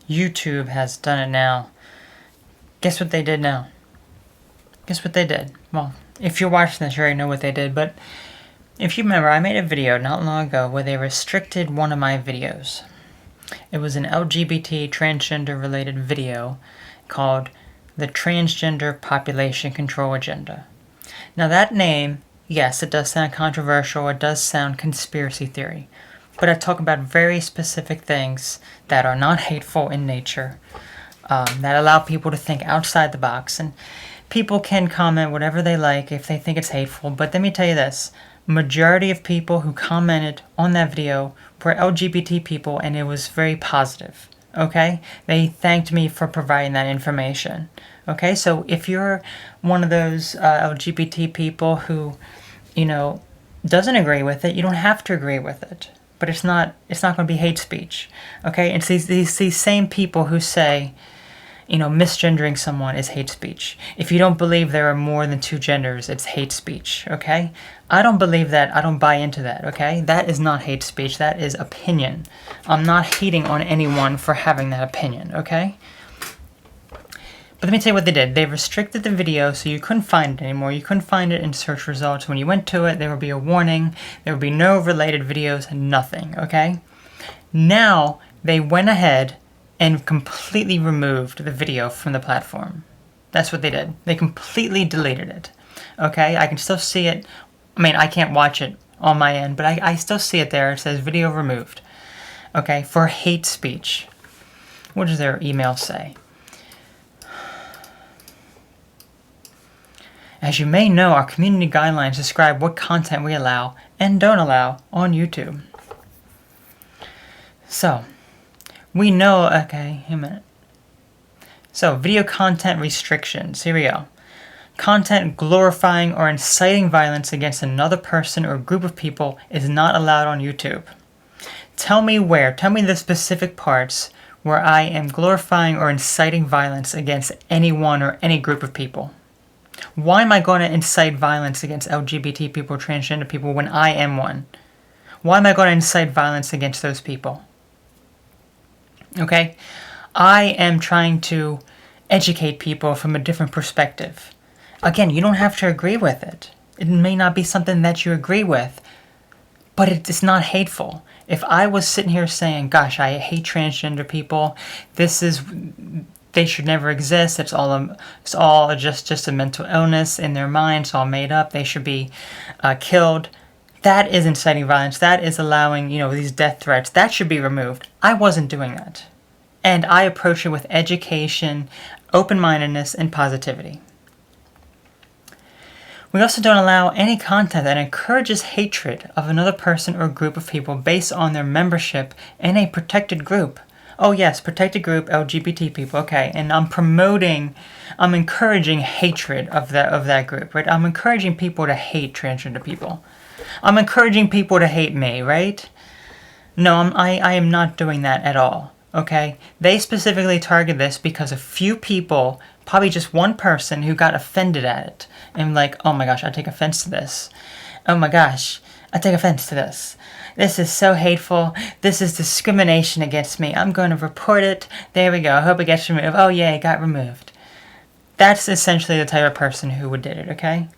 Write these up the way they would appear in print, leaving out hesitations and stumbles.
YouTube has done it now. Guess what they did now? Guess what they did? Well, if you're watching this, you already know what they did, but if you remember, I made a video not long ago where they restricted one of my videos. It was an LGBT transgender related video called The Transgender Population Control Agenda. Now that name, yes, it does sound controversial, it does sound conspiracy theory, but I talk about very specific things that are not hateful in nature, that allow people to think outside the box, and people can comment whatever they like if they think it's hateful, but let me tell you this, majority of people who commented on that video were LGBT people, and it was very positive, okay? They thanked me for providing that information, okay? So if you're one of those LGBT people who, doesn't agree with it, you don't have to agree with it, but it's not going to be hate speech, okay? It's these same people who say, misgendering someone is hate speech. If you don't believe there are more than two genders, it's hate speech, okay? I don't believe that. I don't buy into that, okay? That is not hate speech. That is opinion. I'm not hating on anyone for having that opinion, okay? But let me tell you what they did. They restricted the video so you couldn't find it anymore. You couldn't find it in search results. When you went to it, there would be a warning. There would be no related videos, nothing, okay? Now, they went ahead and completely removed the video from the platform. That's what they did. They completely deleted it. Okay, I can still see it. I mean, I can't watch it on my end, but I still see it there. It says video removed. Okay, for hate speech. What does their email say? As you may know, our community guidelines describe what content we allow and don't allow on YouTube. So, we know, okay, a minute. So, video content restrictions. Here we go. Content glorifying or inciting violence against another person or group of people is not allowed on YouTube. Tell me where. Tell me the specific parts where I am glorifying or inciting violence against anyone or any group of people. Why am I going to incite violence against LGBT people, transgender people, when I am one? Why am I going to incite violence against those people? Okay, I am trying to educate people from a different perspective. Again, you don't have to agree with it. It may not be something that you agree with, but it's not hateful. If I was sitting here saying, gosh, I hate transgender people, they should never exist, it's all just a mental illness in their mind, it's all made up, they should be killed. That is inciting violence. That is allowing, these death threats. That should be removed. I wasn't doing that. And I approach it with education, open-mindedness, and positivity. We also don't allow any content that encourages hatred of another person or group of people based on their membership in a protected group. Oh yes, protected group, LGBT people, okay. And I'm encouraging hatred of that group, right? I'm encouraging people to hate transgender people. I'm encouraging people to hate me, right? No, I am not doing that at all, okay? They specifically target this because a few people, probably just one person who got offended at it and like, oh my gosh, I take offense to this. Oh my gosh, I take offense to this. This is so hateful. This is discrimination against me. I'm going to report it. There we go. I hope it gets removed. Oh yeah, it got removed. That's essentially the type of person who did it, okay?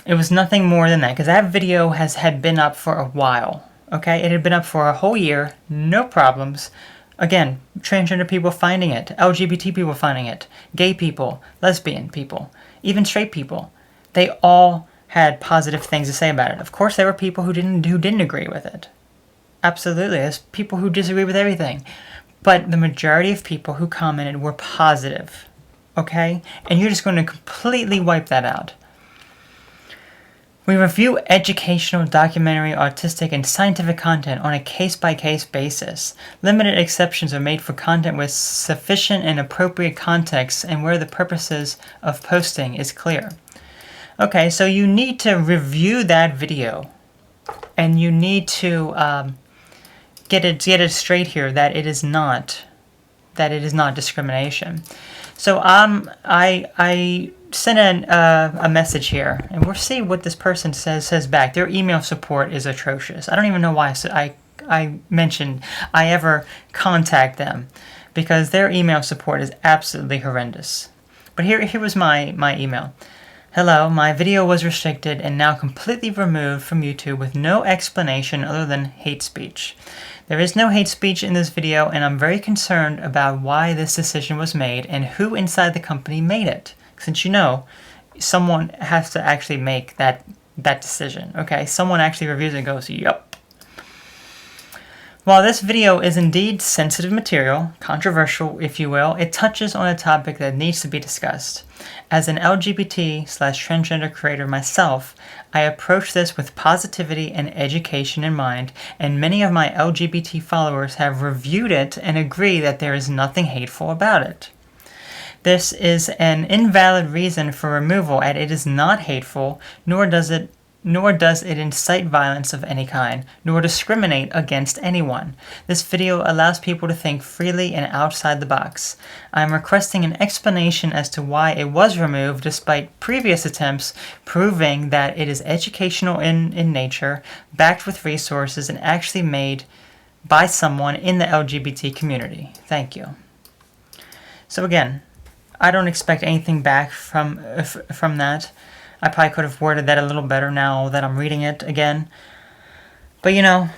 It was nothing more than that, because that video had been up for a while, okay? It had been up for a whole year, no problems. Again, transgender people finding it, LGBT people finding it, gay people, lesbian people, even straight people. They all had positive things to say about it. Of course, there were people who didn't agree with it. Absolutely, there's people who disagree with everything. But the majority of people who commented were positive, okay? And you're just going to completely wipe that out. We review educational, documentary, artistic, and scientific content on a case-by-case basis. Limited exceptions are made for content with sufficient and appropriate context and where the purposes of posting is clear. Okay, so you need to review that video, and you need to get it straight here that it is not discrimination. So I sent a message here, and we'll see what this person says back. Their email support is atrocious. I don't even know why I mentioned I ever contact them, because their email support is absolutely horrendous. But here was my email. Hello, my video was restricted and now completely removed from YouTube with no explanation other than hate speech. There is no hate speech in this video, and I'm very concerned about why this decision was made and who inside the company made it. Since you know, someone has to actually make that decision, okay? Someone actually reviews it and goes, yup. While this video is indeed sensitive material, controversial if you will, it touches on a topic that needs to be discussed. As an LGBT/transgender creator myself, I approach this with positivity and education in mind, and many of my LGBT followers have reviewed it and agree that there is nothing hateful about it. This is an invalid reason for removal, and it is not hateful, nor does it incite violence of any kind, nor discriminate against anyone. This video allows people to think freely and outside the box. I am requesting an explanation as to why it was removed despite previous attempts proving that it is educational in nature, backed with resources, and actually made by someone in the LGBT community. Thank you. So again, I don't expect anything back from that. I probably could have worded that a little better now that I'm reading it again. But you know,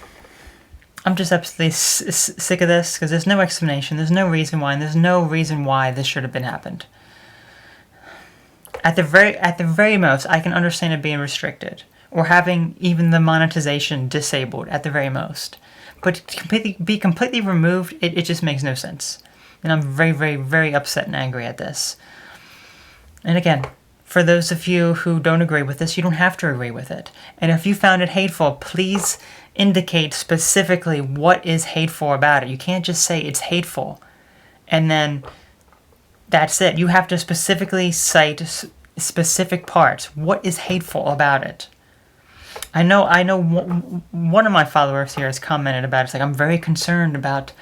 I'm just absolutely sick of this because there's no explanation, there's no reason why, and there's no reason why this should have been happened. At the very most, I can understand it being restricted or having even the monetization disabled at the very most. But to be completely removed, it just makes no sense. And I'm very, very, very upset and angry at this. And again, for those of you who don't agree with this, you don't have to agree with it. And if you found it hateful, please indicate specifically what is hateful about it. You can't just say it's hateful and then that's it. You have to specifically cite specific parts. What is hateful about it? I know one of my followers here has commented about it. It's like, I'm very concerned about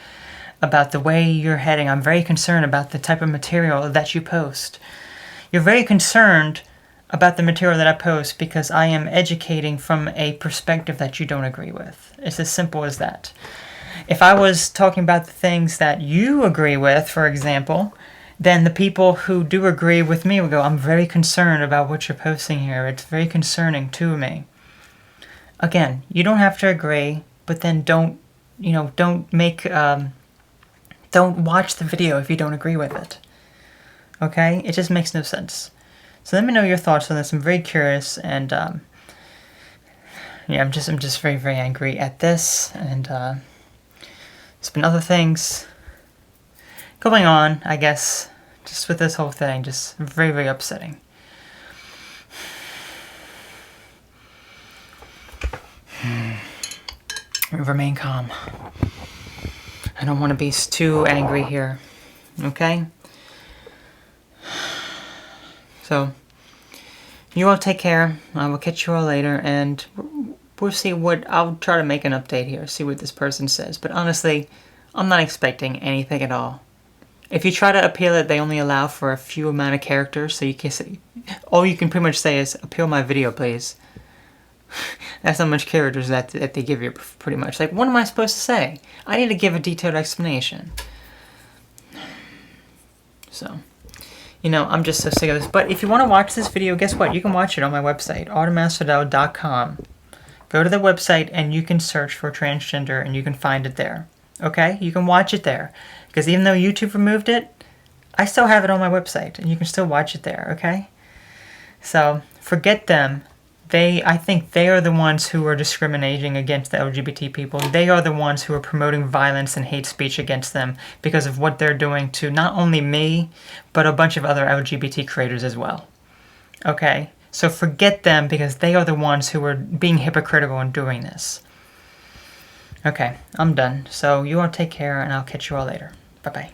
the way you're heading. I'm very concerned about the type of material that you post. You're very concerned about the material that I post because I am educating from a perspective that you don't agree with. It's as simple as that. If I was talking about the things that you agree with, for example, then the people who do agree with me will go, I'm very concerned about what you're posting here. It's very concerning to me. Again, you don't have to agree, but then don't watch the video if you don't agree with it. Okay? It just makes no sense. So let me know your thoughts on this. I'm very curious, and I'm just very, very angry at this, and there's been other things going on, I guess, just with this whole thing, just very, very upsetting. Remain calm. I don't want to be too angry here, okay? So, you all take care. I will catch you all later, and we'll see I'll try to make an update here, see what this person says. But honestly, I'm not expecting anything at all. If you try to appeal it, they only allow for a few amount of characters, so you can say, all you can pretty much say is, appeal my video, please. That's how much characters that they give you, pretty much. Like, what am I supposed to say? I need to give a detailed explanation. So, I'm just so sick of this. But if you want to watch this video, guess what? You can watch it on my website, autumnmasvidal.com. Go to the website and you can search for transgender and you can find it there. Okay? You can watch it there. Because even though YouTube removed it, I still have it on my website and you can still watch it there, okay? So, forget them. I think they are the ones who are discriminating against the LGBT people. They are the ones who are promoting violence and hate speech against them because of what they're doing to not only me, but a bunch of other LGBT creators as well. Okay? So forget them because they are the ones who are being hypocritical in doing this. Okay, I'm done. So you all take care and I'll catch you all later. Bye-bye.